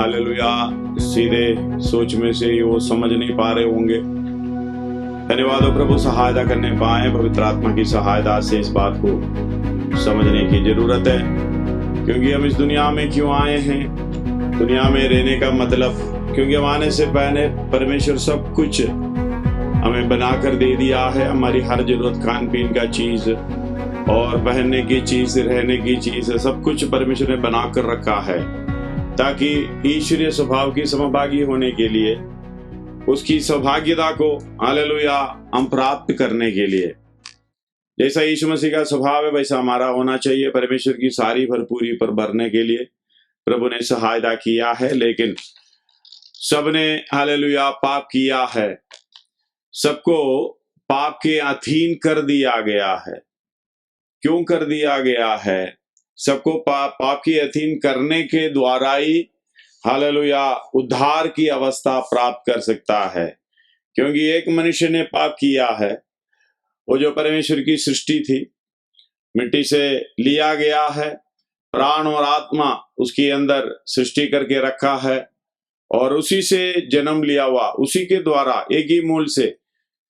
Hallelujah सीधे सोच में से ही वो समझ नहीं पा रहे होंगे। धन्यवाद हो प्रभु, सहायता करने पाए। पवित्र आत्मा की सहायता से इस बात को समझने की जरूरत है, क्योंकि हम इस दुनिया में क्यों आए हैं, दुनिया में रहने का मतलब, क्योंकि हम आने से पहले परमेश्वर सब कुछ हमें बनाकर दे दिया है। हमारी हर जरूरत, खान पीन का चीज और पहनने की चीज, रहने की चीज, सब कुछ परमेश्वर ने बना कर रखा है, ताकि ईश्वरीय स्वभाव की समभागी होने के लिए, उसकी सौभाग्यता को हालेलुया हम प्राप्त करने के लिए, जैसा यीशु मसीह का स्वभाव है वैसा हमारा होना चाहिए। परमेश्वर की सारी भरपूरी पर भरने के लिए प्रभु ने सहायता किया है, लेकिन सबने हालेलुया पाप किया है, सबको पाप के अधीन कर दिया गया है। क्यों कर दिया गया है? सबको पाप के अधीन करने के द्वारा ही हालेलुया उद्धार की अवस्था प्राप्त कर सकता है। क्योंकि एक मनुष्य ने पाप किया है, वो जो परमेश्वर की सृष्टि थी, मिट्टी से लिया गया है, प्राण और आत्मा उसके अंदर सृष्टि करके रखा है, और उसी से जन्म लिया हुआ, उसी के द्वारा एक ही मूल से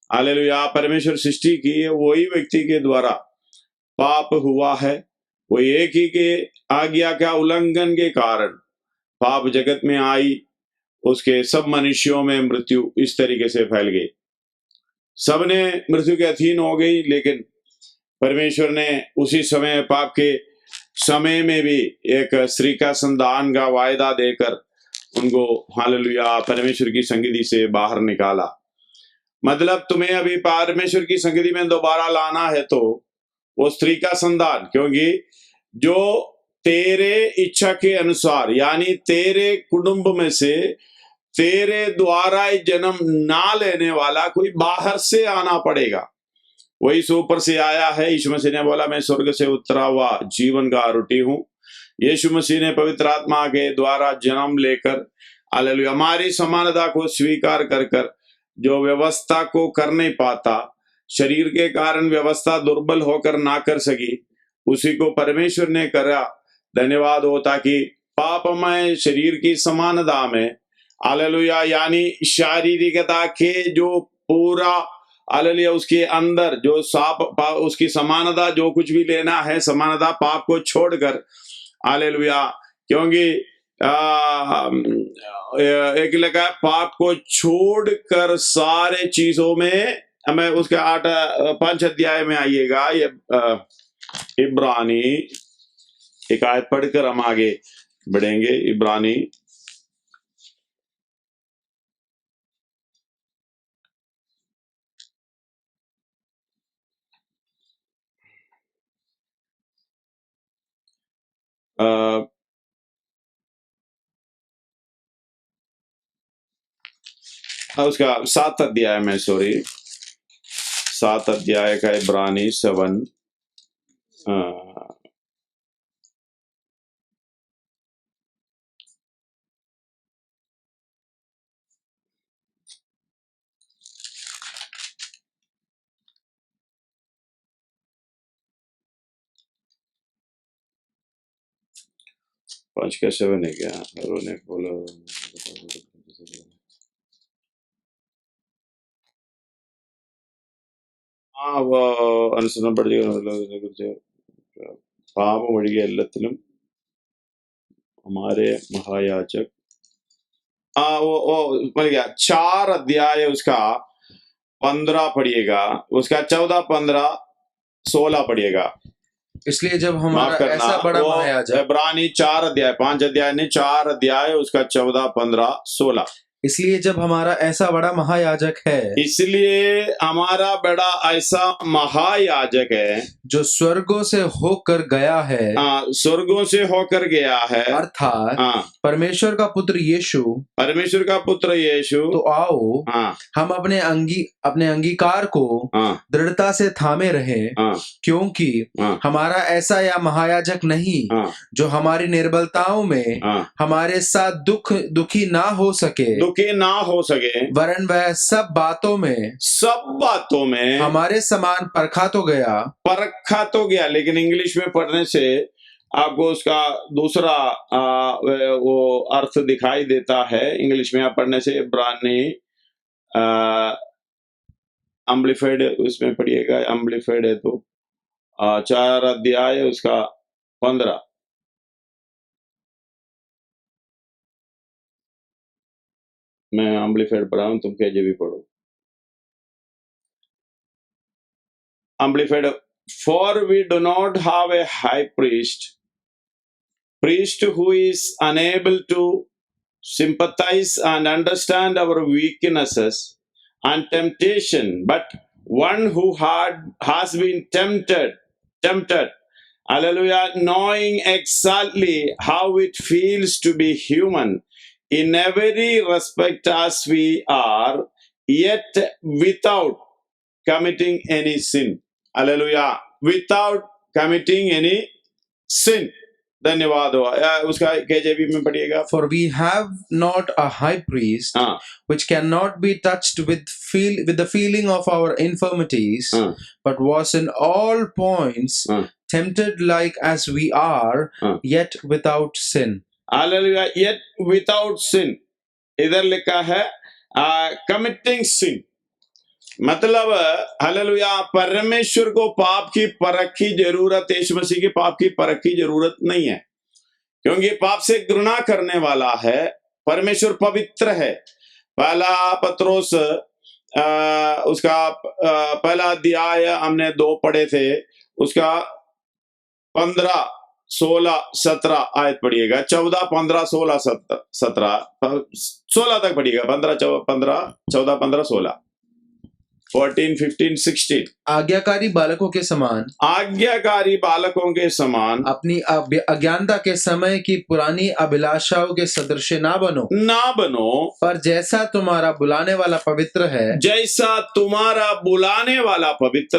हालेलुया परमेश्वर सृष्टि की है, वही व्यक्ति के द्वारा पाप हुआ है। वो एक ही के आज्ञा का उल्लंघन के कारण पाप जगत में आई, उसके सब मनुष्यों में मृत्यु इस तरीके से फैल गई, सबने मृत्यु के अधीन हो गई। लेकिन परमेश्वर ने उसी समय, पाप के समय में भी एक स्त्री का संतान का वायदा देकर उनको हालेलुया परमेश्वर की संगति से बाहर निकाला। मतलब तुम्हें अभी परमेश्वर की संगति में दोबारा लाना है तो वो स्त्री का संतान, क्योंकि जो तेरे इच्छा के अनुसार, यानी तेरे कुटुंब में से तेरे द्वारा जन्म ना लेने वाला कोई बाहर से आना पड़ेगा। वही ऊपर से आया है। यीशु मसीह ने बोला, मैं स्वर्ग से उतरा हुआ जीवन का रोटी हूं। यीशु मसीह ने पवित्र आत्मा के द्वारा जन्म लेकर हालेलुया हमारी समानता को स्वीकार कर कर, जो व्यवस्था को कर नहीं पाता, शरीर के कारण व्यवस्था दुर्बल होकर ना कर सकी, उसी को परमेश्वर ने करा। धन्यवाद हो, ताकि पापमय शरीर की समानता में हालेलुया, यानी शारीरिकता के जो पूरा हालेलुया उसके अंदर जो उसकी समानता, जो कुछ भी लेना है समानता, पाप को छोड़कर हालेलुया, क्योंकि एक लगा पाप को छोड़कर सारे चीजों में, हमें उसके 5 अध्याय में आइएगा, ये इब्रानी एक आयत पढ़कर हम आगे बढ़ेंगे। इब्रानी उसका 7 अध्याय में, 7 अध्याय का इब्रानी 7 5 का 7 है क्या? उन्होंने बोला वो അനുസരണം പഠിച്ച പാപം ഒഴികെ എല്ലാത്തിലും हमारे महायाजक वो मिल गया। 4 अध्याय उसका 15 पढ़िएगा, उसका 14, 15, 16 पढ़िएगा। इसलिए जब हमारा ऐसा बड़ा महायाजक, इब्रानी 4 अध्याय, 5 अध्याय नहीं, 4 अध्याय, उसका 14, 15, 16। इसलिए जब हमारा ऐसा बड़ा महायाजक है, इसलिए हमारा बड़ा ऐसा महायाजक है, जो स्वर्गों से होकर गया है, स्वर्गों से होकर गया है, अर्थात परमेश्वर का पुत्र यीशु, परमेश्वर का पुत्र यीशु, तो आओ हम अपने अंगीकार को दृढ़ता से थामे रहे, क्योंकि हमारा ऐसा या महायाजक नहीं जो हमारी निर्बलताओं में हमारे साथ दुखी ना हो सके, वरन वह सब बातों में हमारे समान परखा तो गया। लेकिन इंग्लिश में पढ़ने से आपको उसका दूसरा वो अर्थ दिखाई देता है। इंग्लिश में आप पढ़ने से इब्रानी एम्प्लीफाइड उसमें पढ़िएगा, एम्प्लीफाइड है तो 4 अध्याय उसका 15। मैं एम्प्लीफाइड पढ़ा हूं, तुम केजेवी पढ़ो। Amplified, for we do not have a high priest who is unable to sympathize and understand our weaknesses and temptation, but one who has been tempted, hallelujah, knowing exactly how it feels to be human in every respect as we are, yet without committing any sin. Hallelujah, without committing any sin. धन्यवाद हो। उसका केजेवी में पढ़िएगा। For we have not a high priest which cannot be touched with the feeling of our infirmities, but was in all points tempted like as we are, yet without sin. Hallelujah, yet without sin। इधर लिखा है committing sin, मतलब hallelujah परमेश्वर को पाप की परख की जरूरत, यीशु मसीह के पाप की परख की जरूरत नहीं है, क्योंकि पाप से घृणा करने वाला है। परमेश्वर पवित्र है। पहला पत्रोस उसका पहला अध्याय हमने 2 पढ़े थे, उसका 15, 16, 17 आयत पढ़िएगा। 14, 15, 16, 17, 16 तक पढ़िएगा। 15, 14, 15, 16, 14, 15, 16। आज्ञाकारी बालकों के समान अपनी अज्ञानता के समय की पुरानी अभिलाषाओं के सदृश ना बनो, पर जैसा तुम्हारा बुलाने वाला पवित्र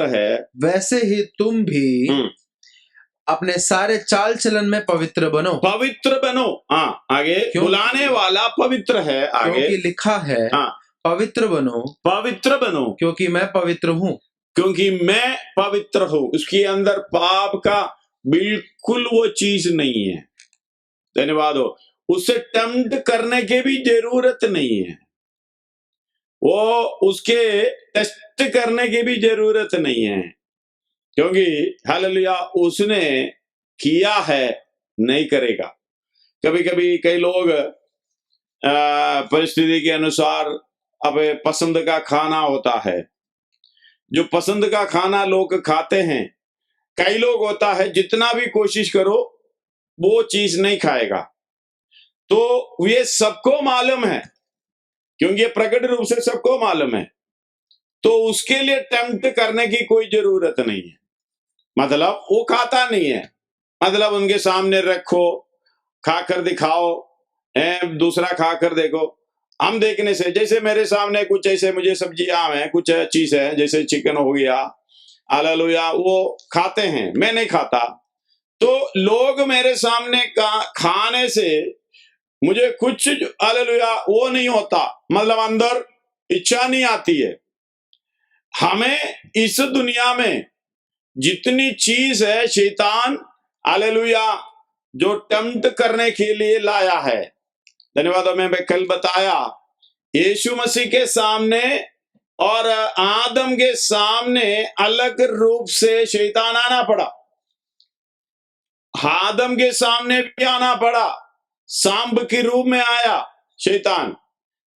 है, वैसे ही तुम भी अपने सारे चाल चलन में पवित्र बनो। आगे बुलाने वाला पवित्र है, आगे क्योंकि लिखा है पवित्र बनो क्योंकि मैं पवित्र हूं। उसके अंदर पाप का बिल्कुल वो चीज नहीं है। धन्यवाद हो। उसे टेम्प्ट करने की भी जरूरत नहीं है, वो उसके टेस्ट करने की भी जरूरत नहीं है, क्योंकि हालेलुया उसने किया है, नहीं करेगा। कभी कभी कई लोग परिस्थिति के अनुसार अब पसंद का खाना होता है, जो पसंद का खाना लोग खाते हैं। कई लोग होता है जितना भी कोशिश करो वो चीज नहीं खाएगा, तो ये सबको मालूम है, क्योंकि ये प्रकट रूप से सबको मालूम है, तो उसके लिए टेम्प्ट करने की कोई जरूरत नहीं है। मतलब वो खाता नहीं है, मतलब उनके सामने रखो, खाकर दिखाओ, दूसरा खाकर देखो। हम देखने से, जैसे मेरे सामने कुछ ऐसे मुझे सब्जियां हैं, कुछ चीज है, जैसे चिकन हो गया, हालेलुया, वो खाते हैं, मैं नहीं खाता, तो लोग मेरे सामने खाने से मुझे कुछ हालेलुया वो नहीं होता, मतलब अंदर इच्छा नहीं आती है। हमें इस दुनिया में जितनी चीज है शैतान हालेलुया जो टेम्प्ट करने के लिए लाया है। धन्यवाद। मैं कल बताया यीशु मसीह के सामने और आदम के सामने अलग रूप से शैतान आना पड़ा। आदम के सामने भी आना पड़ा, सांप के रूप में आया शैतान,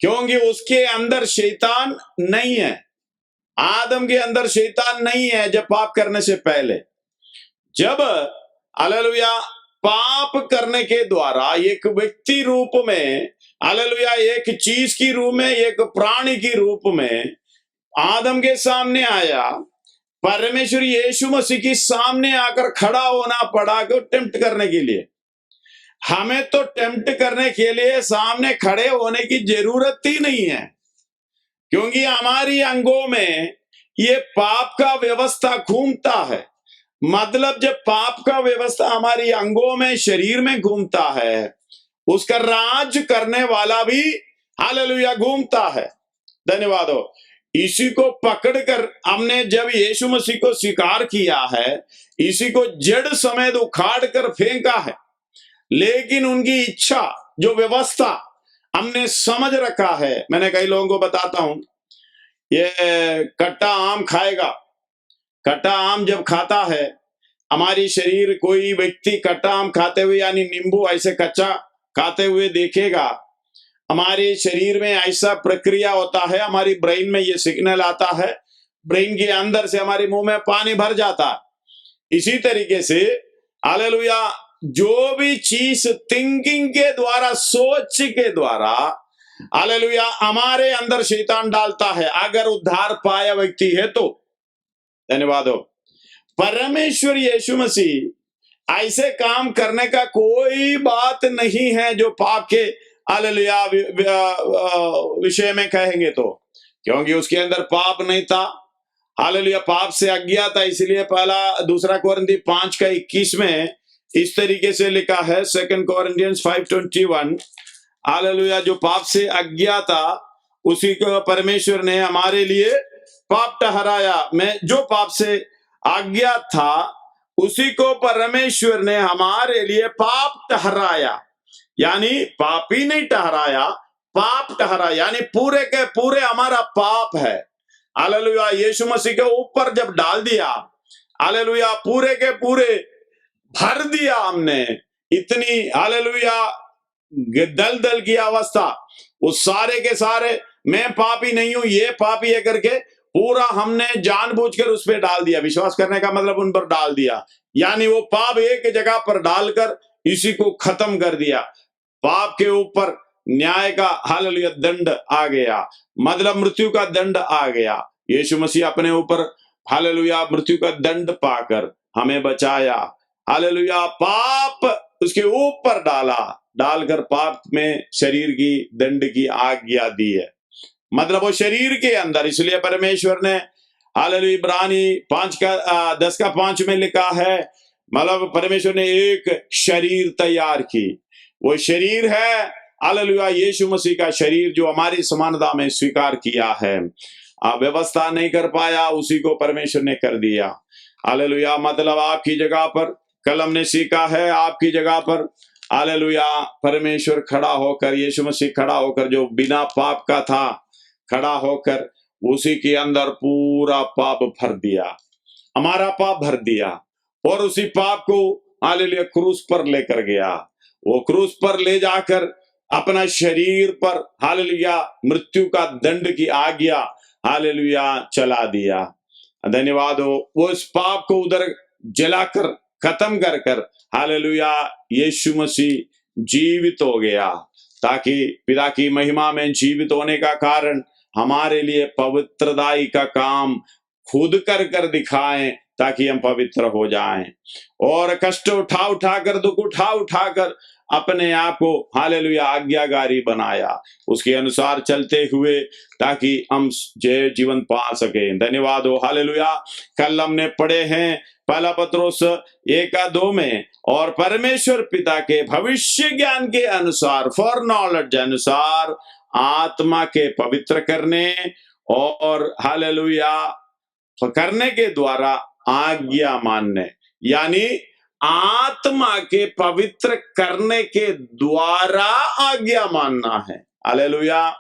क्योंकि उसके अंदर शैतान नहीं है। आदम के अंदर शैतान नहीं है जब पाप करने से पहले। जब हालेलुया पाप करने के द्वारा एक व्यक्ति रूप में, हालेलुया एक चीज की रूप में, एक प्राणी की रूप में आदम के सामने आया, परमेश्वर यीशु मसीह के सामने आकर खड़ा होना पड़ा को टेम्प्ट करने के लिए। हमें तो टेम्प्ट करने के लिए सामने खड़े होने की जरूरत ही नहीं है, क्योंकि हमारी अंगों में ये पाप का व्यवस्था घूमता है। मतलब जब पाप का व्यवस्था हमारी अंगों में, शरीर में घूमता है, उसका राज करने वाला भी हालेलुया घूमता है। धन्यवाद हो। इसी को पकड़कर हमने जब यीशु मसीह को स्वीकार किया है, इसी को जड़ समेत उखाड़ कर फेंका है। लेकिन उनकी इच्छा, जो व्यवस्था हमने समझ रखा है, मैंने कई लोगों को बताता हूं, ये कट्टा आम खाएगा, कट्टा आम जब खाता है, हमारी शरीर, कोई व्यक्ति कट्टा आम खाते हुए यानी नींबू ऐसे कच्चा खाते हुए देखेगा, हमारे शरीर में ऐसा प्रक्रिया होता है, हमारी ब्रेन में ये सिग्नल आता है, ब्रेन के अंदर से हमारे मुंह में पानी भर जाता है। इसी तरीके से हालेलुया, जो भी चीज थिंकिंग के द्वारा, सोच के द्वारा हालेलुया हमारे अंदर शैतान डालता है, अगर उद्धार पाया व्यक्ति है तो, धन्यवाद हो, परमेश्वर यीशु मसीह ऐसे काम करने का कोई बात नहीं है जो पाप के हालेलुया विषय में कहेंगे तो, क्योंकि उसके अंदर पाप नहीं था। हालेलुया, पाप से अज्ञा था, इसलिए पहला दूसरा कोरिन्थी 5:21 में इस तरीके से लिखा है, 2 Corinthians 5:21, हालेलुया, जो पाप से अज्ञा था उसी को परमेश्वर ने हमारे लिए पाप ठहराया। मैं जो पाप से आज्ञा था उसी को परमेश्वर ने हमारे लिए पाप ठहराया, यानी पापी नहीं ठहराया, पाप ठहराया, यानी पूरे के पूरे हमारा पाप है। हालेलुया, यीशु मसीह के ऊपर जब डाल दिया, हालेलुया, पूरे के पूरे भर दिया हमने, इतनी हालेलुया दलदल की अवस्था, उस सारे के सारे, मैं पापी नहीं हूं, ये पापी है करके पूरा हमने जानबूझकर उस पर डाल दिया। विश्वास करने का मतलब उन पर डाल दिया, यानी वो पाप एक जगह पर डालकर इसी को खत्म कर दिया। पाप के ऊपर न्याय का हालेलुया दंड आ गया, मतलब मृत्यु का दंड आ गया। यीशु मसीह अपने ऊपर हालेलुया मृत्यु का दंड पाकर हमें बचाया। हालेलुया, पाप उसके ऊपर डालकर पाप में शरीर की दंड की आज्ञा दी है, मतलब वो शरीर के अंदर। इसलिए परमेश्वर ने हालेलुया इब्रानी 10:5 में लिखा है, मतलब परमेश्वर ने एक शरीर तैयार की, वो शरीर है हालेलुया यीशु मसीह का शरीर, जो हमारी समानता में स्वीकार किया है। व्यवस्था नहीं कर पाया, उसी को परमेश्वर ने कर दिया। हालेलुया, मतलब आपकी जगह पर, कल हमने सीखा है, आपकी जगह पर हालेलुया परमेश्वर खड़ा होकर, यीशु मसीह खड़ा होकर, जो बिना पाप का था, खड़ा होकर उसी के अंदर पूरा पाप भर दिया, हमारा पाप भर दिया, और उसी पाप को हालेलुया क्रूस पर लेकर गया। वो क्रूस पर ले जाकर अपना शरीर पर हालेलुया मृत्यु का दंड की आज्ञा हालेलुया चला दिया। धन्यवाद हो, वो इस पाप को उधर जलाकर खत्म कर कर हालेलुया यीशु मसीह जीवित हो गया, ताकि पिता की महिमा में जीवित होने का कारण हमारे लिए पवित्रदाई का काम खुद कर दिखाएं, ताकि हम पवित्र हो जाएं। और कष्ट उठा कर, दुख उठा कर अपने आप को हालेलुया आज्ञाकारी बनाया, उसके अनुसार चलते हुए, ताकि हम जय जीवन पा सके। धन्यवाद हो, हालेलुया। कल हमने पढ़े हैं पहला पत्रोस 1:2 में, और परमेश्वर पिता के भविष्य ज्ञान के अनुसार, फॉर नॉलेज अनुसार, आत्मा के पवित्र करने और हालेलुया करने के द्वारा आज्ञा मानने, यानी आत्मा के पवित्र करने के द्वारा आज्ञा मानना है। हालेलुया,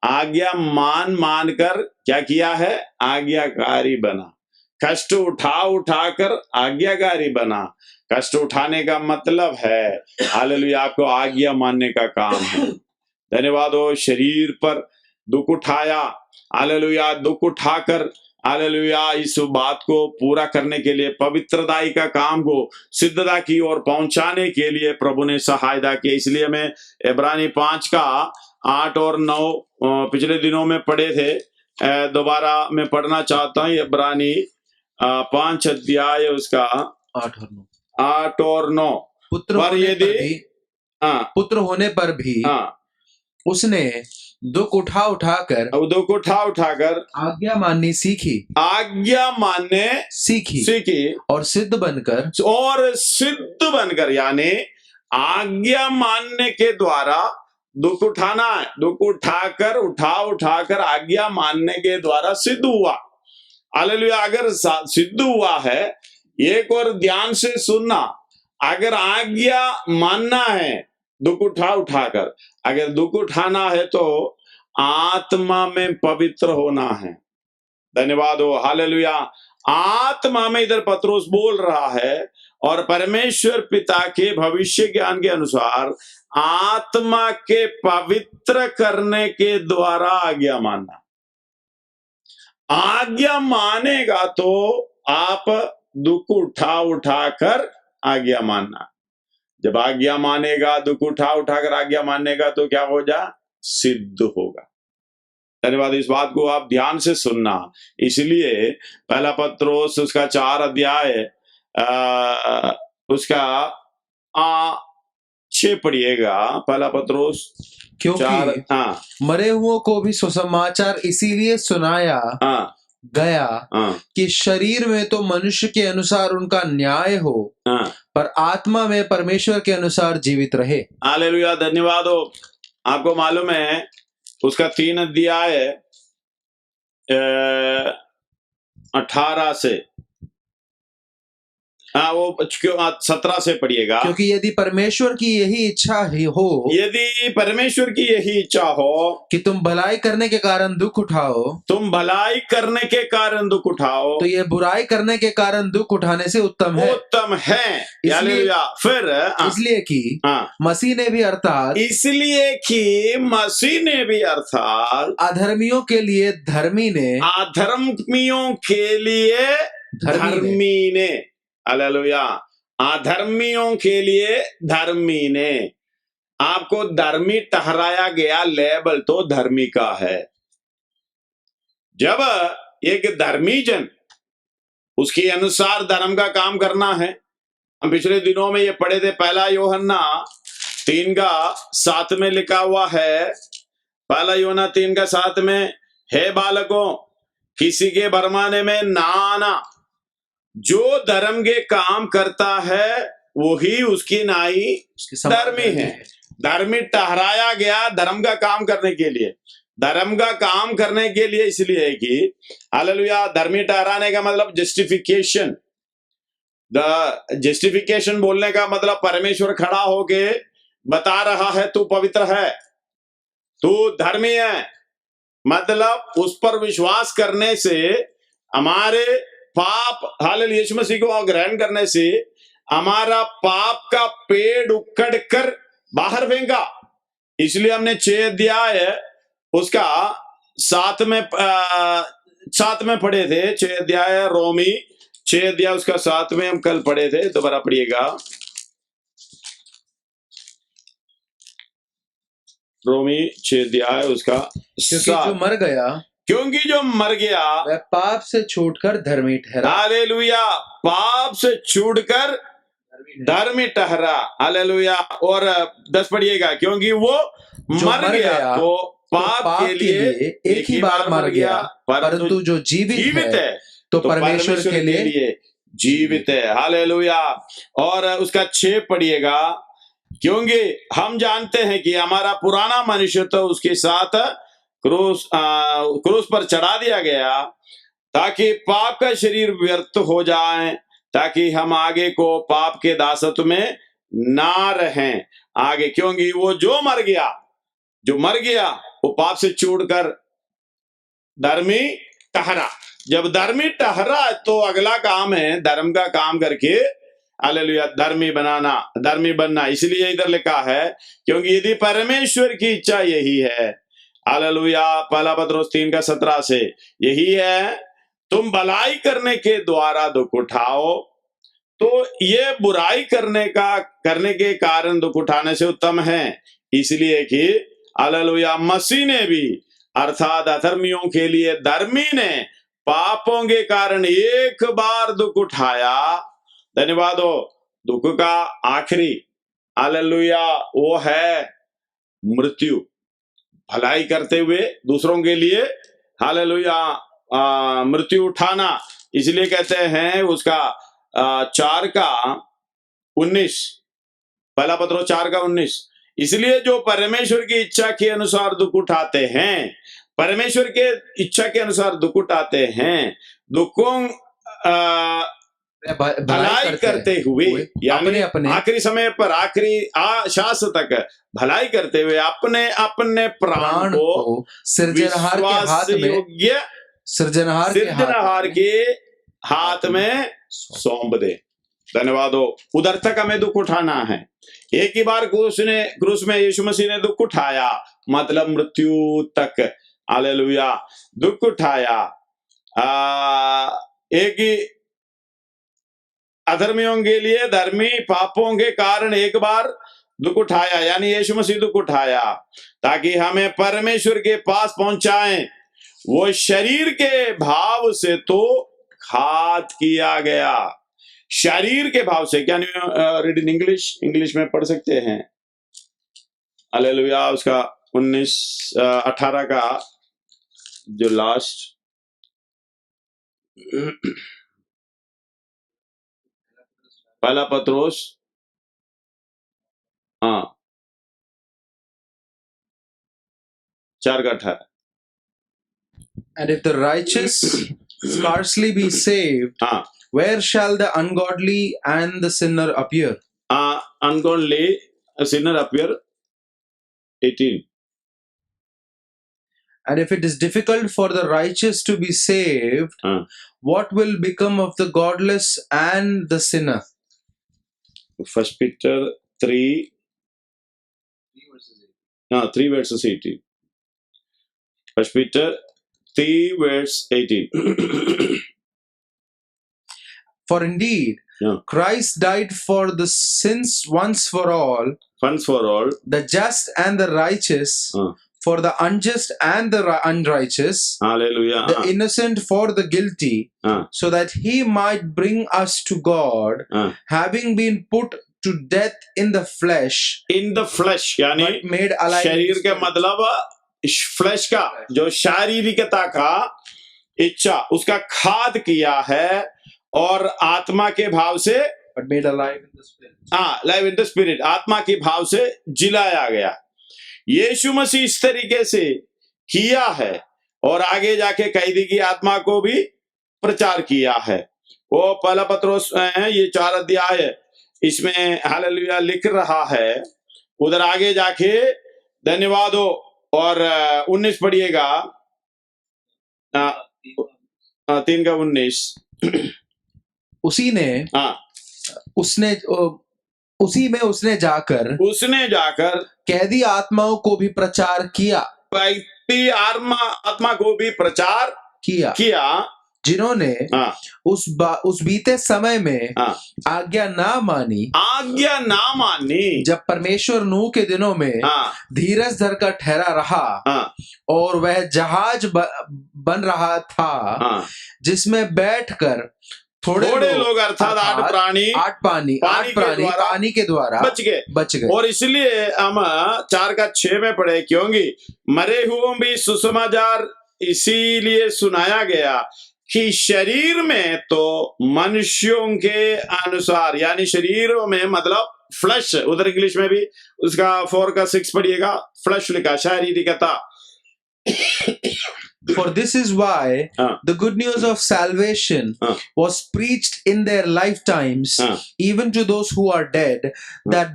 आज्ञा मान कर क्या किया है? आज्ञाकारी बना। कष्ट उठा कर आज्ञाकारी बना। कष्ट उठाने का मतलब है हालेलुया आपको आज्ञा मानने का काम है। धन्यवाद हो, शरीर पर दुख उठाया, हालेलुया दुख उठाकर हालेलुया इस बात को पूरा करने के लिए, पवित्रताई का काम को सिद्धता की ओर पहुंचाने के लिए प्रभु ने सहायता की। इसलिए मैं इब्रानी 5:8 और 9 पिछले दिनों में पढ़े थे, दोबारा मैं पढ़ना चाहता हूँ। इब्रानी 5 अध्याय उसका 8 और 9। पुत्र होने पर भी उसने दुख उठाकर आज्ञा माननी सीखी और सिद्ध बनकर, यानी आज्ञा मानने के द्वारा दुख उठाना है, दुख उठाकर आज्ञा मानने के द्वारा सिद्ध हुआ। हालेलुया। अगर सिद्ध हुआ है, एक और ध्यान से सुनना, अगर आज्ञा मानना है दुख उठाकर, अगर दुख उठाना है तो आत्मा में पवित्र होना है। धन्यवाद हो। हालेलुया। आत्मा में इधर पत्रोस बोल रहा है, और परमेश्वर पिता के भविष्य ज्ञान के अनुसार आत्मा के पवित्र करने के द्वारा आज्ञा मानना। आज्ञा मानेगा तो आप दुख उठाकर आज्ञा मानना। जब आज्ञा मानेगा, दुख उठाकर आज्ञा मानेगा तो क्या हो जा? सिद्ध होगा। धन्यवाद। इस बात को आप ध्यान से सुनना। इसलिए पहला पत्रोस उसका 4 अध्याय उसका 6 पढ़िएगा। पहला पत्रोस क्योंकि मरे हुओं को भी सुसमाचार इसीलिए सुनाया गया कि शरीर में तो मनुष्य के अनुसार उनका न्याय हो, पर आत्मा में परमेश्वर के अनुसार जीवित रहे। हालेलुया। धन्यवाद हो। आपको मालूम है उसका 3 अध्याय 18 से वो 17 से पढ़िएगा। क्योंकि यदि परमेश्वर की यही इच्छा ही हो, यदि परमेश्वर की यही इच्छा हो कि तुम भलाई करने के कारण दुख उठाओ, तो ये बुराई करने के कारण दुख उठाने से उत्तम है। फिर इसलिए कि मसीह ने भी अर्थात अधर्मियों के लिए धर्मी ने हालेलुया। अधर्मियों के लिए धर्मी ने। आपको धर्मी ठहराया गया, लेबल तो धर्मी का है। जब एक धर्मी जन उसके अनुसार धर्म का काम करना है, हम पिछले दिनों में ये पढ़े थे, 1 यूहन्ना 3:7 में लिखा हुआ है। 1 यूहन्ना 3:7 में, हे बालकों, किसी के भरमाने में ना आना, जो धर्म के काम करता है वही उसकी नाई धर्मी है। धर्मी ठहराया गया धर्म का काम करने के लिए। धर्म का काम करने के लिए इसलिए कि हालेलुया, धर्मी ठहराने का मतलब जस्टिफिकेशन। जस्टिफिकेशन बोलने का मतलब परमेश्वर खड़ा होके बता रहा है तू पवित्र है, तू धर्मी है। मतलब उस पर विश्वास करने से हमारे पाप, हालेलुया, यीशु मसीह को ग्रहण करने से हमारा पाप का पेड़ उखड़ कर बाहर फेंका। इसलिए हमने 6 अध्याय उसका 7 में पढ़े थे। 6 अध्याय रोमी 6 अध्याय उसका 7 में हम कल पढ़े थे। दोबारा पढ़िएगा। रोमी 6 अध्याय उसका 7। क्योंकि जो मर गया वह पाप से छूटकर धर्मी ठहरा। हालेलुया। पाप से छूटकर धर्मी ठहरा। हालेलुया। और 10 पढ़िएगा। क्योंकि वो मर गया तो पाप के लिए एक ही बार मर गया, परंतु जो जीवित है तो परमेश्वर के लिए जीवित है। हालेलुया। और उसका 6 पढ़िएगा। क्योंकि हम जानते हैं कि हमारा पुराना मनुष्य तो उसके साथ क्रूस पर चढ़ा दिया गया, ताकि पाप का शरीर व्यर्थ हो जाए, ताकि हम आगे को पाप के दासत्व में ना रहें आगे। क्योंकि वो जो मर गया वो पाप से छूटकर धर्मी ठहरा। जब धर्मी ठहरा तो अगला काम है धर्म का काम करके हालेलुया धर्मी बनना। इसलिए इधर लिखा है, क्योंकि यदि परमेश्वर की इच्छा यही है, हालेलुया, 1 पत्रोस 3:17 से, यही है तुम भलाई करने के द्वारा दुख उठाओ, तो ये बुराई करने के कारण दुख उठाने से उत्तम है। इसलिए कि हालेलुया मसीह ने भी अर्थात अधर्मियों के लिए धर्मी ने पापों के कारण एक बार दुख उठाया। धन्यवाद हो। दुख का आखिरी हालेलुया वो है मृत्यु। भलाई करते हुए दूसरों के लिए हालेलुया मृत्यु उठाना। इसलिए कहते हैं उसका 4:19, 1 पत्रोस 4:19, इसलिए जो परमेश्वर की इच्छा के अनुसार दुख उठाते हैं, परमेश्वर के इच्छा के अनुसार दुख उठाते हैं, दुखों भलाई करते हुए, यानी आखिरी समय पर, आखिरी श्वास तक भलाई करते हुए अपने अपने प्राण को सृजनहार के हाथ में सौंप दे। धन्यवाद हो। उधर तक हमें दुख उठाना है। एक ही बार क्रूस में यीशु मसीह ने दुख उठाया, मतलब मृत्यु तक, हालेलुया, दुख उठाया। एक ही अधर्मियों के लिए धर्मी पापों के कारण एक बार दुख उठाया, यानी यीशु मसीह दुख उठाया ताकि हमें परमेश्वर के पास पहुंचाएं। वो शरीर के भाव से तो घात किया गया, शरीर के भाव से। क्या रीड इन इंग्लिश में पढ़ सकते हैं? हालेलुया। उसका 18 का जो लास्ट, पहला पत्रोस 4:18। And if the righteous scarcely be saved, where shall the ungodly and the sinner appear? Ungodly sinner appear 18. And if it is difficult for the righteous to be saved, what will become of the godless and the sinner? 1 Peter 3 verses 18. 1 Peter 3 verse 18. For indeed, Christ died for the sins once for all, the just and the righteous, for the unjust and the unrighteous, hallelujah, the innocent for the guilty, so that he might bring us to God, having been put to death in the flesh, यानी but made alive। शरीर के मतलब flash का, जो शारीरिकता का इच्छा, उसका खाद किया है, और आत्मा के भाव से but made alive in the spirit। Live in the spirit, आत्मा के भाव से जिलाया गया। यीशु मसीह इस तरीके से किया है, और आगे जाके कैदी की आत्मा को भी प्रचार किया है। वो पहला पत्रोस है, ये 4 अध्याय इसमें हालेलुया लिख रहा है। उधर आगे जाके धन्यवाद हो, और 19 पढ़िएगा, 3 का 19। उसी में उसने जाकर कैदी आत्माओं को भी प्रचार किया, आत्मा को भी प्रचार किया जिन्होंने उस बीते समय में आज्ञा ना मानी, जब परमेश्वर नूह के दिनों में धीरज धर कर ठहरा रहा, और वह जहाज बन रहा था, जिसमें बैठकर थोड़े लोग अर्थात 8 प्राणी पानी के द्वारा बच गए। और इसलिए हम 4 का 6 में पढ़े, क्योंकि मरे हुओं भी सुसमाचार इसीलिए सुनाया गया कि शरीर में तो मनुष्यों के अनुसार, यानी शरीरों में मतलब फ्लैश, उधर इंग्लिश में भी उसका 4 का 6 पढ़िएगा, फ्लैश लिखा, शारीरिकता। For this is why the good news of salvation was preached in their lifetimes, even to those who are dead, that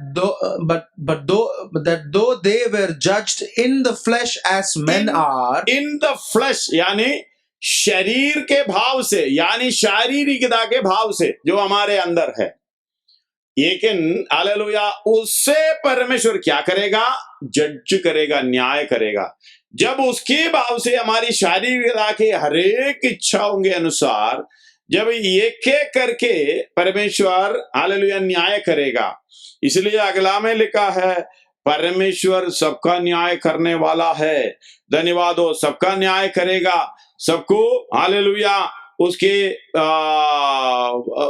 though they were judged in the flesh as men are, in the flesh यानी शरीर के भाव से, यानी शारीरिकता के भाव से जो हमारे अंदर है, लेकिन हालेलुया उससे परमेश्वर क्या करेगा? जज करेगा, न्याय करेगा। जब उसके भाव से हमारी शारीरिकता के हरेक इच्छाओं के अनुसार जब एक एक करके परमेश्वर हालेलुया न्याय करेगा। इसलिए अगला में लिखा है, परमेश्वर सबका न्याय करने वाला है। धन्यवाद हो, सबका न्याय करेगा, सबको हालेलुया।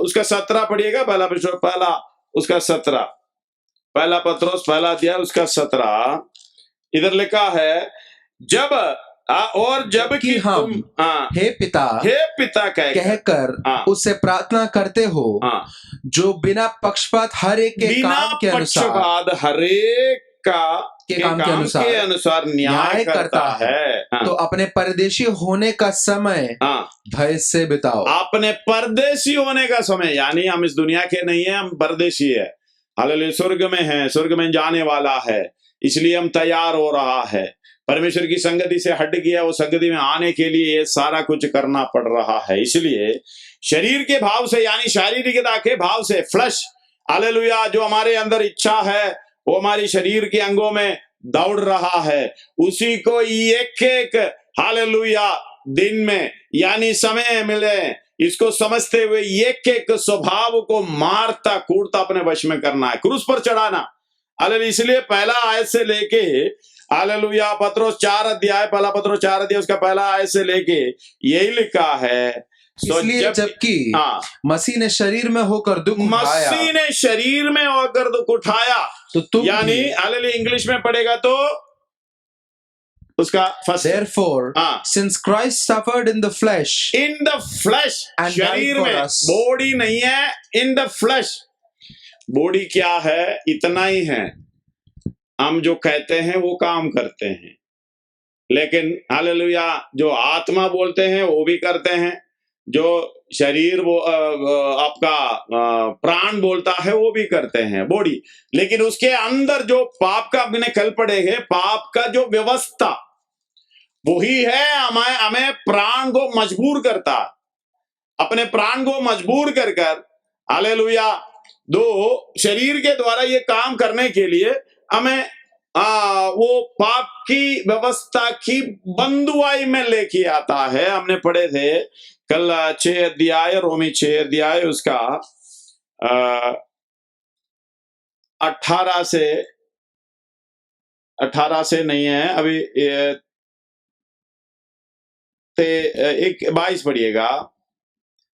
उसका 17 पढ़िएगा, पहला उसका 17, पहला पत्रोस पहला अध्याय उसका 17। इधर लिखा है, जब कि हम हे पिता कहकर उससे प्रार्थना करते हो, जो बिना पक्षपात हर एक के काम के अनुसार, हर एक के काम के अनुसार न्याय करता है। तो अपने परदेशी होने का समय भय से बिताओ। अपने परदेशी होने का समय, यानी हम इस दुनिया के नहीं है, हम परदेशी है। हालेलुया, स्वर्ग में है, स्वर्ग में जाने वाला है, इसलिए हम तैयार हो रहा है। परमेश्वर की संगति से हट गया, वो संगति में आने के लिए ये सारा कुछ करना पड़ रहा है। इसलिए शरीर के भाव से, यानी शारीरिकता के भाव से, फ्लश, हालेलुया, जो हमारे अंदर इच्छा है वो हमारी शरीर के अंगों में दौड़ रहा है, उसी को एक एक हालेलुया दिन में, यानी समय मिले, इसको समझते हुए एक एक स्वभाव को मारता कूटता अपने वश में करना है, क्रूस पर चढ़ाना। हालेलुया, इसलिए पहला आयत से लेके हालेलुया पत्रोस 4 अध्याय, पहला पत्रोस 4 अध्याय उसका पहला आयत से लेके यही लिखा है। इसलिए जबकि मसीह ने शरीर में होकर दुख उठाया, मसीह ने शरीर में होकर दुख उठाया, तो तुम, यानी हालेलुया इंग्लिश में पढ़ेगा तो उसका first, therefore since Christ suffered in the flesh, and शरीर में, बॉडी नहीं है, in the flesh। बॉडी क्या है? इतना ही है, हम जो कहते हैं वो काम करते हैं, लेकिन हालेलुया जो आत्मा बोलते हैं वो भी करते हैं, जो शरीर वो आपका प्राण बोलता है वो भी करते हैं, बॉडी। लेकिन उसके अंदर जो पाप का, अपने कल पड़े हैं, पाप का जो व्यवस्था वही है हमें प्राण को मजबूर करता, अपने प्राण को मजबूर कर हालेलुया दो शरीर के द्वारा ये काम करने के लिए हमें वो पाप की व्यवस्था की बंधुआई में लेके आता है। हमने पढ़े थे कल 6 अध्याय, रोमी 6 अध्याय उसका 18 से नहीं है अभी, 22 पढ़िएगा।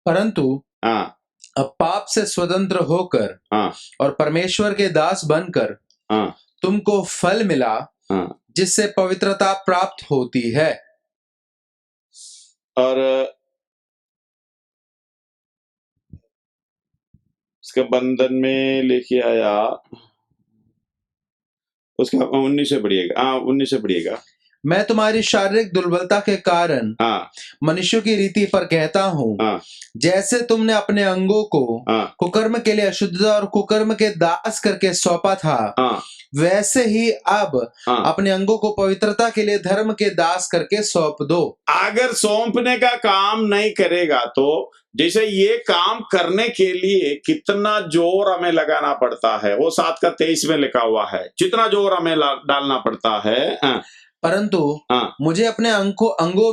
परंतु अब पाप से स्वतंत्र होकर और परमेश्वर के दास बनकर तुमको फल मिला जिससे पवित्रता प्राप्त होती है। और इसके बंधन में लेके आया, उसका 19 से पढ़िएगा। 19 से पढ़िएगा। मैं तुम्हारी शारीरिक दुर्बलता के कारण मनुष्यों की रीति पर कहता हूँ, जैसे तुमने अपने अंगों को कुकर्म के लिए अशुद्धता और कुकर्म के दास करके सौंपा था, वैसे ही अब अपने अंगों को पवित्रता के लिए धर्म के दास करके सौंप दो। अगर सौंपने का काम नहीं करेगा तो, जैसे ये काम करने के लिए कितना जोर हमें लगाना पड़ता है, वो 7 का 23 में लिखा हुआ है, जितना जोर हमें डालना पड़ता है। परंतु मुझे अपने अंगों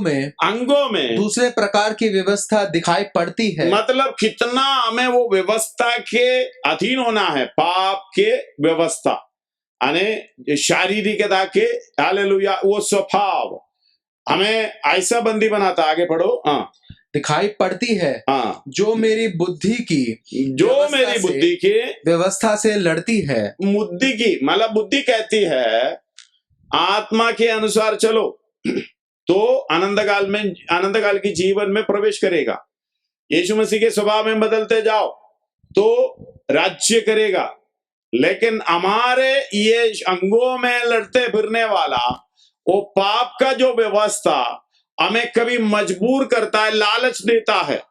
में दूसरे प्रकार की व्यवस्था दिखाई पड़ती है। मतलब कितना हमें वो व्यवस्था के अधीन होना है, पाप के व्यवस्था, यानी शारीरिकता के, हालेलुया वो स्वभाव हमें ऐसा बंदी बनाता। आगे पढ़ो। दिखाई पड़ती है जो मेरी बुद्धि की व्यवस्था से लड़ती है। बुद्धि की मतलब बुद्धि कहती है आत्मा के अनुसार चलो तो आनंद काल की जीवन में प्रवेश करेगा। यीशु मसीह के स्वभाव में बदलते जाओ तो राज्य करेगा। लेकिन हमारे ये अंगों में लड़ते फिरने वाला वो पाप का जो व्यवस्था हमें कभी मजबूर करता है, लालच देता है।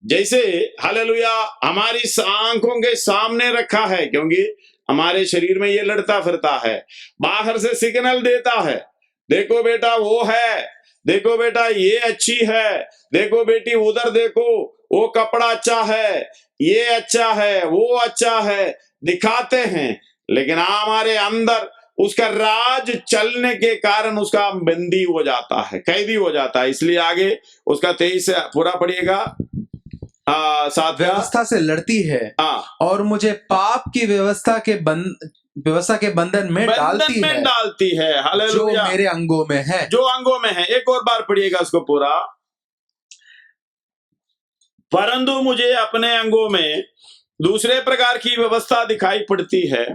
जैसे हालेलुया हमारी आंखों के सामने रखा है, क्योंकि हमारे शरीर में ये लड़ता फिरता है, बाहर से सिग्नल देता है, देखो बेटा वो है, देखो बेटा ये अच्छी है, देखो बेटी उधर देखो वो कपड़ा अच्छा है, ये अच्छा है, वो अच्छा है, दिखाते हैं। लेकिन हमारे अंदर उसका राज चलने के कारण उसका बंदी हो जाता है, कैदी हो जाता है। इसलिए आगे उसका 23 पूरा पढ़िएगा। व्यवस्था से लड़ती है और मुझे पाप की व्यवस्था के बंधन में डालती है हालेलुया, जो मेरे अंगों में है, एक और बार पढ़िएगा उसको पूरा। परंतु मुझे अपने अंगों में दूसरे प्रकार की व्यवस्था दिखाई पड़ती है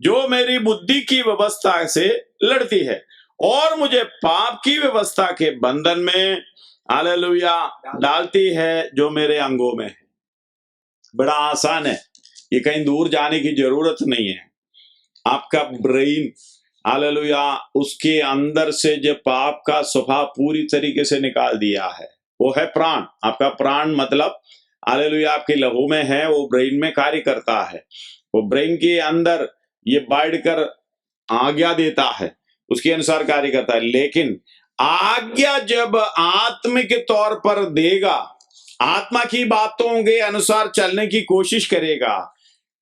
जो मेरी बुद्धि की व्यवस्था से लड़ती है और मुझे पाप की व्यवस्था के बंधन में हालेलुया डालती है जो मेरे अंगों में है। बड़ा आसान है, ये कहीं दूर जाने की जरूरत नहीं है। आपका ब्रेन, हालेलुया, उसके अंदर से जो पाप का स्वभाव पूरी तरीके से निकाल दिया है, वो है प्राण। आपका प्राण मतलब हालेलुया आपके लहू में है, वो ब्रेन में कार्य करता है। वो ब्रेन के अंदर ये बैठकर आज्ञा देता है, उसके अनुसार कार्य करता है। लेकिन आज्ञा जब आत्मिक तौर पर देगा, आत्मा की बातों के अनुसार चलने की कोशिश करेगा,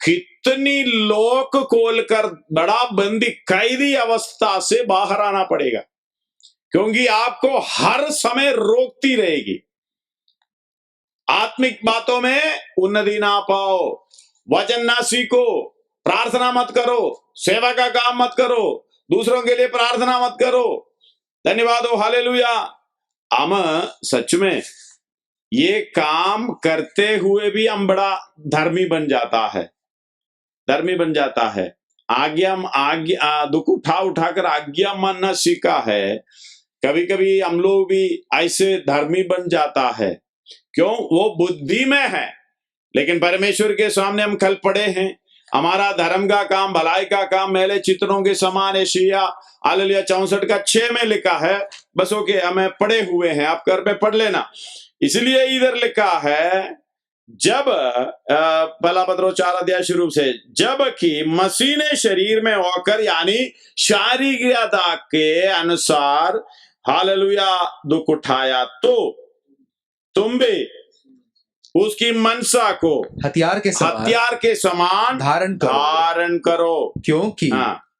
कितनी लोक खोलकर बड़ा बंदी कैदी अवस्था से बाहर आना पड़ेगा, क्योंकि आपको हर समय रोकती रहेगी। आत्मिक बातों में उन्नति ना पाओ, वचन ना सीखो, प्रार्थना मत करो, सेवा का काम मत करो, दूसरों के लिए प्रार्थना मत करो। धन्यवाद हो, हालेलुया। हम सच में ये काम करते हुए भी हम बड़ा धर्मी बन जाता है, धर्मी बन जाता है। आज्ञा दुख उठाकर आज्ञा मानना सीखा है। कभी कभी हम लोग भी ऐसे धर्मी बन जाता है, क्यों? वो बुद्धि में है, लेकिन परमेश्वर के सामने हम कल पड़े हैं। हमारा धर्म का काम, भलाई का काम मैले चित्रों के समान, एशिया हालेलुया 64 का 6 में लिखा है। बस ओके, हमें पढ़े हुए हैं, आप घर पे पढ़ लेना। इसलिए इधर लिखा है, जब पहला पत्रोस 4 अध्याय शुरू से, जबकि मसीह ने शरीर में होकर यानी शारीरिकता के अनुसार हालेलुया दुख उठाया, तो तुम भी उसकी मनसा को हथियार के समान धारण करो। क्योंकि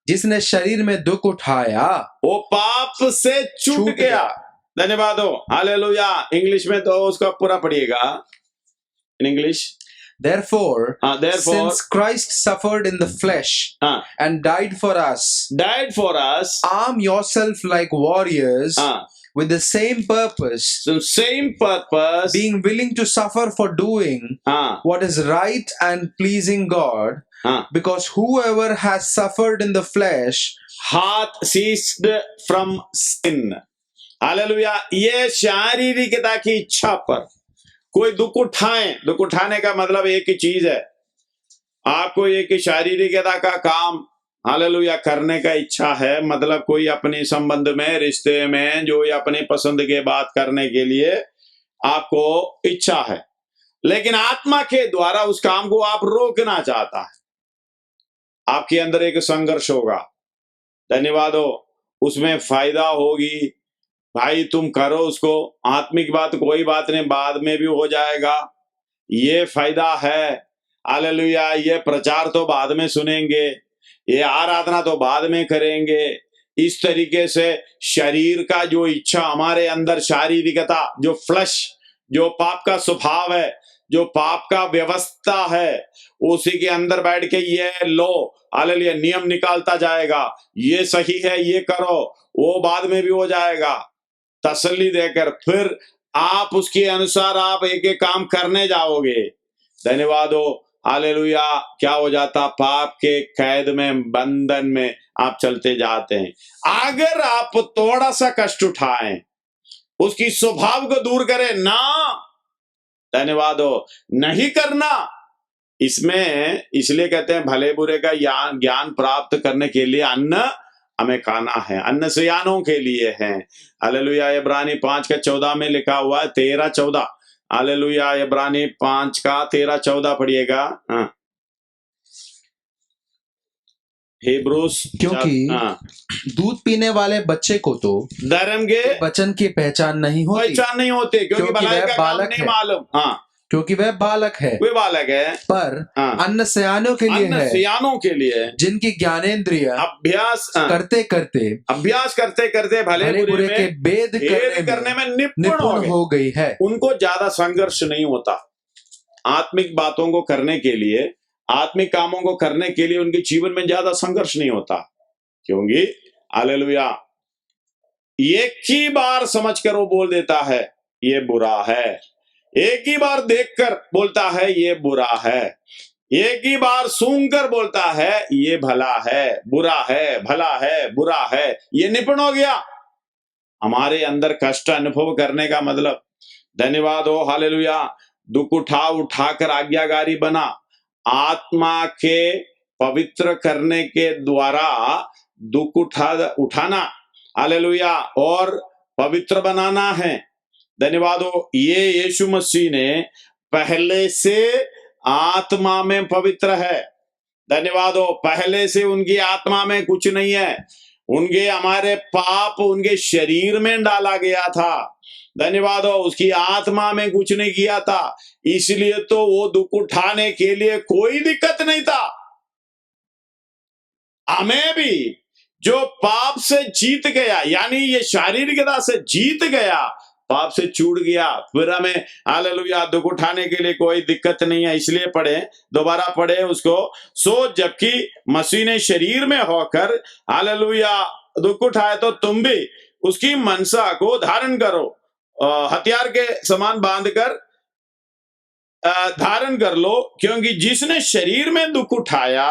जिसने शरीर में दुख उठाया वो पाप से छूट गया। धन्यवाद हो, हालेलुया। इंग्लिश में तो उसका पूरा पढ़िएगा, in English. Therefore, since Christ suffered in the flesh and died for us, arm yourself like warriors with the same purpose, being willing to suffer for doing what is right and pleasing God, because whoever has suffered in the flesh hath ceased from sin. Hallelujah. ये शारीरिकता की इच्छा पर कोई दुख उठाए, दुख उठाने का मतलब एक ही चीज है, आपको एक शारीरिकता का काम हालेलुया करने का इच्छा है। मतलब कोई अपने संबंध में, रिश्ते में जो अपने पसंद के बात करने के लिए आपको इच्छा है, लेकिन आत्मा के द्वारा उस काम को आप रोकना चाहता है। आपके अंदर एक संघर्ष होगा। धन्यवाद हो, उसमें फायदा होगी, भाई तुम करो उसको। आत्मिक बात कोई बात नहीं, बाद में भी हो जाएगा, ये फायदा है। हालेलुया। ये प्रचार तो बाद में सुनेंगे, ये आराधना तो बाद में करेंगे। इस तरीके से शरीर का जो इच्छा हमारे अंदर, शारीरिकता, जो फ्लश, जो पाप का स्वभाव है, जो पाप का व्यवस्था है, उसी के अंदर बैठ के ये लो हालेलुया नियम निकालता जाएगा, ये सही है, ये करो, वो बाद में भी हो जाएगा। तसल्ली देकर फिर आप उसके अनुसार आप एक एक काम करने जाओगे। धन्यवाद हो, हालेलुया। क्या हो जाता? पाप के कैद में, बंधन में आप चलते जाते हैं। अगर आप थोड़ा सा कष्ट उठाएं, उसकी स्वभाव को दूर करें ना, धन्यवाद हो, नहीं करना। इसमें इसलिए कहते हैं भले बुरे का ज्ञान प्राप्त करने के लिए अन्न हमें खाना है, अन्न सयानों के लिए है। हालेलुया। इब्रानी 5 का 14 में लिखा हुआ है, 13-14। हालेलुया। इब्रानी 5 का 13-14 पढ़िएगा। हिब्रूस, क्योंकि दूध पीने वाले बच्चे को तो धर्म के वचन की पहचान नहीं होती, क्योंकि भलाई का काम नहीं मालूम। क्योंकि वह बालक है, पर अन्न सयानों के लिए है, सयानों के लिए जिनकी ज्ञानेंद्रिय अभ्यास करते करते भले बुरे के भेद करने में निपुण हो गई है। उनको ज्यादा संघर्ष नहीं होता आत्मिक बातों को करने के लिए, आत्मिक कामों को करने के लिए उनके जीवन में ज्यादा संघर्ष नहीं होता। क्योंकि हालेलुया एक ही बार समझकर वो बोल देता है ये बुरा है, एक ही बार देखकर बोलता है ये बुरा है, एक ही बार सूंघकर बोलता है ये भला है, बुरा है, भला है, बुरा है। ये निपुण हो गया। हमारे अंदर कष्ट अनुभव करने का मतलब, धन्यवाद हो, हालेलुया, दुख उठाकर आज्ञाकारी बना, आत्मा के पवित्र करने के द्वारा दुख उठाना, हालेलुया, और पवित्र बनाना है। धन्यवाद हो। ये यीशु मसीह ने पहले से आत्मा में पवित्र है। धन्यवाद हो। पहले से उनकी आत्मा में कुछ नहीं है, उनके हमारे पाप उनके शरीर में डाला गया था। धन्यवाद हो। उसकी आत्मा में कुछ नहीं किया था, इसलिए तो वो दुख उठाने के लिए कोई दिक्कत नहीं था। हमें भी जो पाप से जीत गया, यानी ये शारीरिकता से जीत गया, पाप से छूट गया, फिर हमें हालेलुया दुख उठाने के लिए कोई दिक्कत नहीं है। इसलिए पढ़े, दोबारा पढ़े उसको। जबकि मसीह ने शरीर में होकर हालेलुया दुख उठाए, तो तुम भी उसकी मनसा को धारण करो, हथियार के समान बांधकर धारण कर लो, क्योंकि जिसने शरीर में दुख उठाया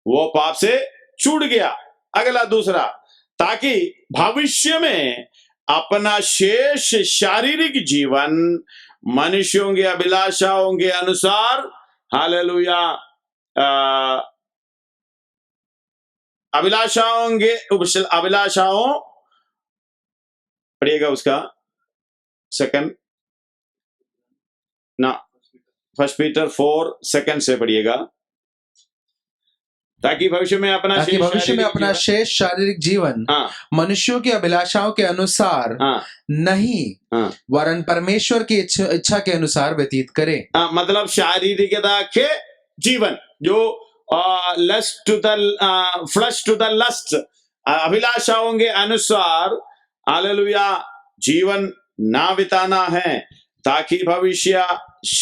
वो पाप से छूट गया। अगला दूसरा, ताकि भविष्य में अपना शेष शारीरिक जीवन मनुष्यों की अभिलाषाओं के अनुसार, हालेलुया, अभिलाषाओं पढ़िएगा उसका सेकंड ना, 1 पीटर 4:2 से पढ़िएगा। ताकि भविष्य में अपना शेष शारीरिक जीवन मनुष्यों की अभिलाषाओं के अनुसार नहीं, वरन परमेश्वर की इच्छा के अनुसार व्यतीत करे। मतलब शारीरिकता के जीवन, जो lust to the flesh to the lust, अभिलाषाओं के अनुसार हालेलुया जीवन ना बिताना है, ताकि भविष्य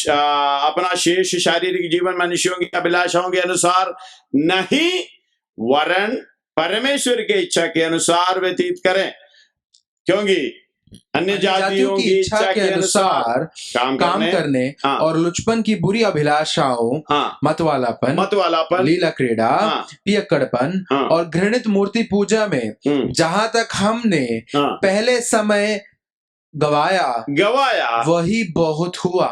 अपना शेष शारीरिक जीवन मनुष्यों की अभिलाषाओं के अनुसार नहीं, वरन परमेश्वर की इच्छा के अनुसार व्यतीत करें। क्योंकि अन्य जातियों की इच्छा के अनुसार काम करने और लुचपन की बुरी अभिलाषाओं, मतवालापन, लीला क्रीड़ा, पियक्कड़पन और घृणित मूर्ति पूजा में जहां तक हमने पहले समय गवाया वही बहुत हुआ।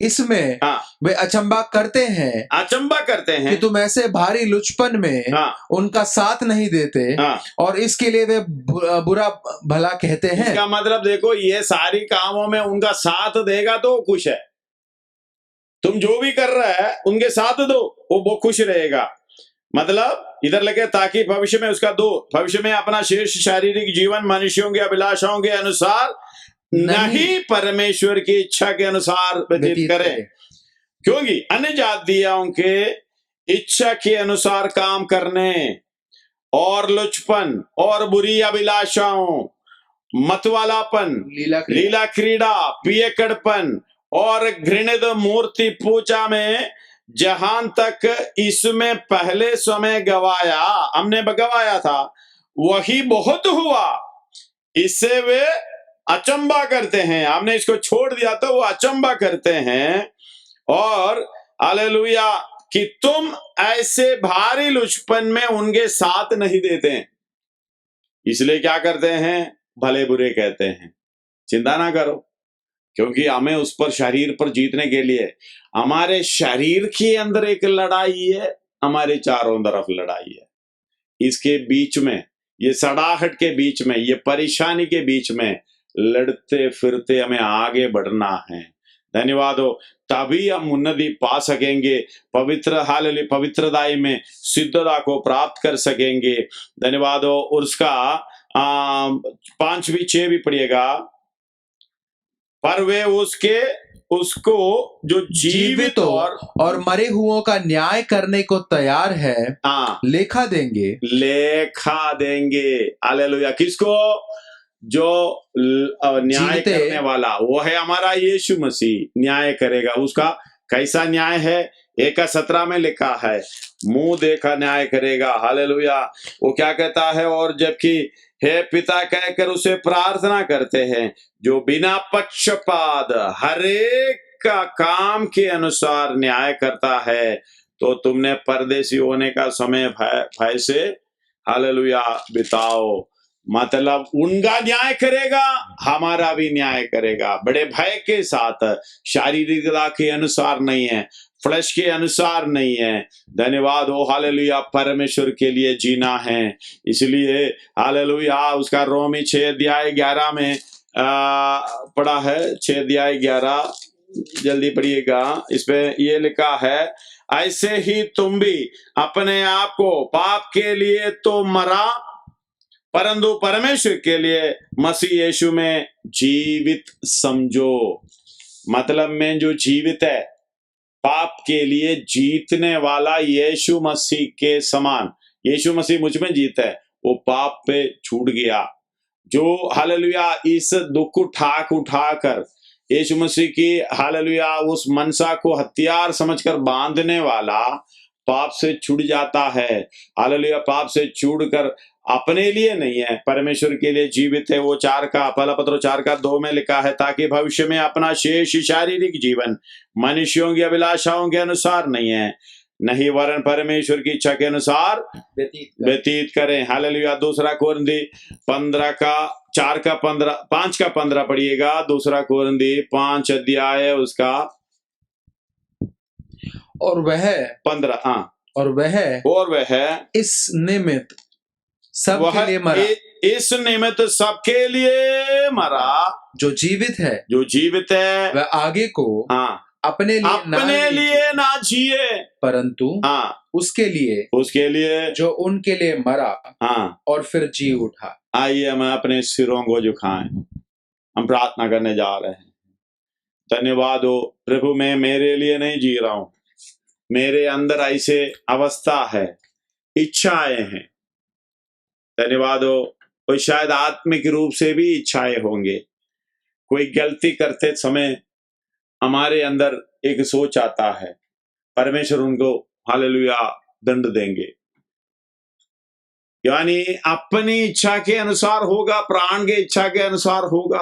इसमें वे अचंबा करते हैं कि तुम ऐसे भारी लुचपन में उनका साथ नहीं देते, और इसके लिए वे बुरा भला कहते हैं। इसका मतलब देखो, ये सारी कामों में उनका साथ देगा तो खुश है। तुम जो भी कर रहा है उनके साथ दो, वो खुश रहेगा। मतलब इधर लगे, ताकि भविष्य में भविष्य में अपना शेष शारीरिक जीवन मनुष्यों के अभिलाषाओं के अनुसार नहीं, परमेश्वर की इच्छा के अनुसार व्यतीत करें। क्योंकि अन्य जातियों के इच्छा के अनुसार काम करने और लुचपन और बुरी अभिलाषाओं, मतवालापन, लीला क्रीड़ा, पियक्कड़पन और घृणित मूर्ति पूजा में जहां तक इसमें पहले समय हमने गवाया था, वही बहुत हुआ। इससे वे अचंबा करते हैं। हमने इसको छोड़ दिया तो वो अचंबा करते हैं, और हालेलुया कि तुम ऐसे भारी लुचपन में उनके साथ नहीं देते। इसलिए क्या करते हैं? भले बुरे कहते हैं। चिंता ना करो, क्योंकि हमें उस पर शरीर पर जीतने के लिए हमारे शरीर के अंदर एक लड़ाई है, हमारे चारों तरफ लड़ाई है। इसके बीच में, ये सड़ाहट के बीच में, ये परेशानी के बीच में लड़ते फिरते हमें आगे बढ़ना है। धन्यवाद हो। तभी हम उन्नति पा सकेंगे, पवित्रताई में सिद्धता को प्राप्त कर सकेंगे। धन्यवाद हो। और उसका 5-6 भी पढ़िएगा। पर वे उसको जो जीवित और मरे हुओं का न्याय करने को तैयार है, लेखा देंगे। हालेलुया। किसको? जो न्याय करने वाला, वो है हमारा यीशु मसीह। न्याय करेगा। उसका कैसा न्याय है? 1:17 में लिखा है, मुंह देखा न्याय करेगा। हालेलुया। वो क्या कहता है? और जबकि हे पिता कहकर उसे प्रार्थना करते हैं, जो बिना पक्षपात हरेक का काम के अनुसार न्याय करता है, तो तुमने परदेशी होने का समय भय से हालेलुया बिताओ। मतलब उनका न्याय करेगा, हमारा भी न्याय करेगा, बड़े भय के साथ, शारीरिकता के अनुसार नहीं है, फ्लैश के अनुसार नहीं है। धन्यवाद हो हालेलुया, परमेश्वर के लिए जीना है। इसलिए हालेलुया, उसका रोमी 6:11 में पढ़ा है, 6:11 जल्दी पढ़िएगा। इस पे ये लिखा है, ऐसे ही तुम भी अपने आप को पाप के लिए तो मरा, परंतु परमेश्वर के लिए मसीह यीशु में जीवित समझो। मतलब में जो जीवित है, पाप के लिए जीतने वाला यीशु मसीह के समान। यीशु मसीह मुझ में जीता है, वो पाप पे छूट गया। जो हालेलुया इस दुख उठा कर यीशु मसीह की हालेलुया उस मनसा को हथियार समझकर बांधने वाला पाप से छूट जाता है। हालेलुया, पाप से छूटकर अपने लिए नहीं है, परमेश्वर के लिए जीवित है। वो 4:2 में लिखा है, ताकि भविष्य में अपना शेष शारीरिक जीवन मनुष्यों की अभिलाषाओं के अनुसार नहीं वरन परमेश्वर की इच्छा के अनुसार व्यतीत करें। हालेलुया। 2 कोरिन्थी 5:15 पढ़िएगा। 2 कोरिन्थी 5 अध्याय उसका और वह 15 और वह इस निमित्त सबके लिए मरा, इस निमित्त सबके लिए मरा। जो जीवित है वह आगे को अपने लिए ना जिए, परंतु उसके लिए जो उनके लिए मरा और फिर जी उठा। आइए हम अपने सिरों को झुकाएं, हम प्रार्थना करने जा रहे हैं। धन्यवाद हो प्रभु, मैं मेरे लिए नहीं जी रहा हूं, मेरे अंदर ऐसे अवस्था है, इच्छाएं हैं। धन्यवाद हो, कोई शायद आत्मिक रूप से भी इच्छाएं होंगे। कोई गलती करते समय हमारे अंदर एक सोच आता है, परमेश्वर उनको हालेलुया दंड देंगे, यानी अपनी इच्छा के अनुसार होगा, प्राण के इच्छा के अनुसार होगा,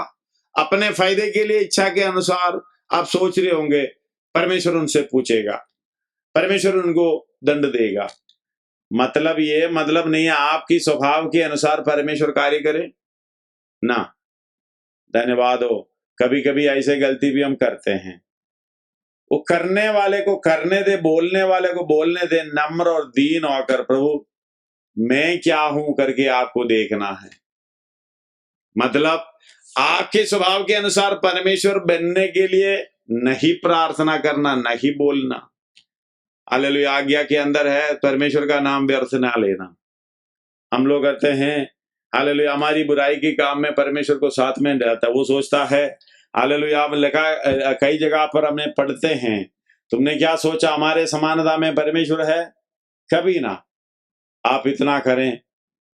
अपने फायदे के लिए इच्छा के अनुसार आप सोच रहे होंगे। परमेश्वर उनसे पूछेगा, परमेश्वर उनको दंड देगा। मतलब ये मतलब नहीं है आपकी स्वभाव के अनुसार परमेश्वर कार्य करे ना। धन्यवाद हो, कभी कभी ऐसे गलती भी हम करते हैं। वो करने वाले को करने दे, बोलने वाले को बोलने दे, नम्र और दीन होकर प्रभु मैं क्या हूं करके आपको देखना है। मतलब आपके स्वभाव के अनुसार परमेश्वर बनने के लिए नहीं प्रार्थना करना, नहीं बोलना। हालेलुया, आज्ञा के अंदर है परमेश्वर का नाम व्यर्थ ना लेना। हम लोग कहते हैं हालेलुया, हमारी बुराई के काम में परमेश्वर को साथ में रहता है। वो सोचता है हालेलुया, लिखा कई जगह पर हमने पढ़ते हैं, तुमने क्या सोचा हमारे समानता में परमेश्वर है? कभी ना। आप इतना करें,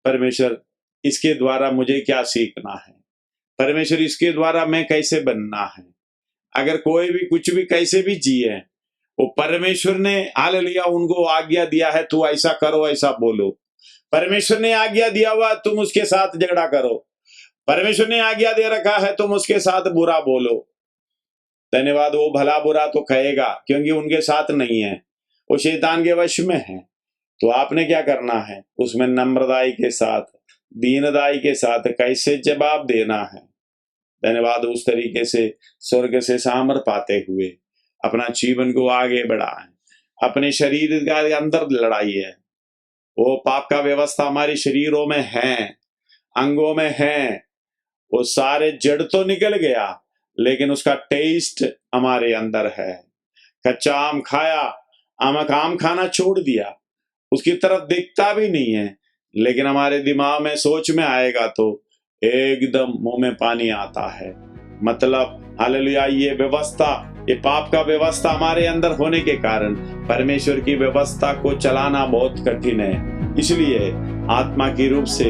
परमेश्वर इसके द्वारा मुझे क्या सीखना है, परमेश्वर इसके द्वारा मैं कैसे बनना है। अगर कोई भी कुछ भी कैसे भी जिए, वो परमेश्वर ने हालेलुया उनको आज्ञा दिया है, तू ऐसा करो, ऐसा बोलो। परमेश्वर ने आज्ञा दिया हुआ तुम उसके साथ झगड़ा करो, परमेश्वर ने आज्ञा दे रखा है तुम उसके साथ बुरा बोलो। धन्यवाद, वो भला बुरा तो कहेगा क्योंकि उनके साथ नहीं है, वो शैतान के वश में है। तो आपने क्या करना है, उसमें नम्रदाई के साथ, दीनदाई के साथ कैसे जवाब देना है। धन्यवाद, उस तरीके से स्वर्ग से सामर्थ पाते हुए अपना जीवन को आगे बढ़ाएं। अपने शरीर के अंदर लड़ाई है, वो पाप का व्यवस्था हमारे शरीरों में है, अंगों में है। वो सारे जड़ तो निकल गया, लेकिन उसका टेस्ट हमारे अंदर है। कच्चा आम खाया, आम खाना छोड़ दिया, उसकी तरफ देखता भी नहीं है, लेकिन हमारे दिमाग में सोच में आएगा तो एकदम मुंह में पानी आता है। मतलब हालेलुया, ये व्यवस्था, ये पाप का व्यवस्था हमारे अंदर होने के कारण परमेश्वर की व्यवस्था को चलाना बहुत कठिन है। इसलिए आत्मा के रूप से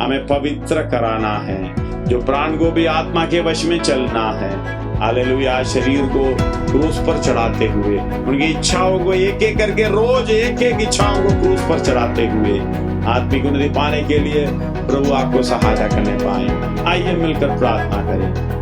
हमें पवित्र कराना है, जो प्राण को भी आत्मा के वश में चलना है। हालेलुया, शरीर को क्रूस पर चढ़ाते हुए, उनकी इच्छाओं को एक एक करके, रोज एक एक इच्छाओं को क्रूस पर चढ़ाते हुए आत्मिक उन्नति पाने के लिए प्रभु आपको सहायता करने पाए। आइए मिलकर प्रार्थना करें।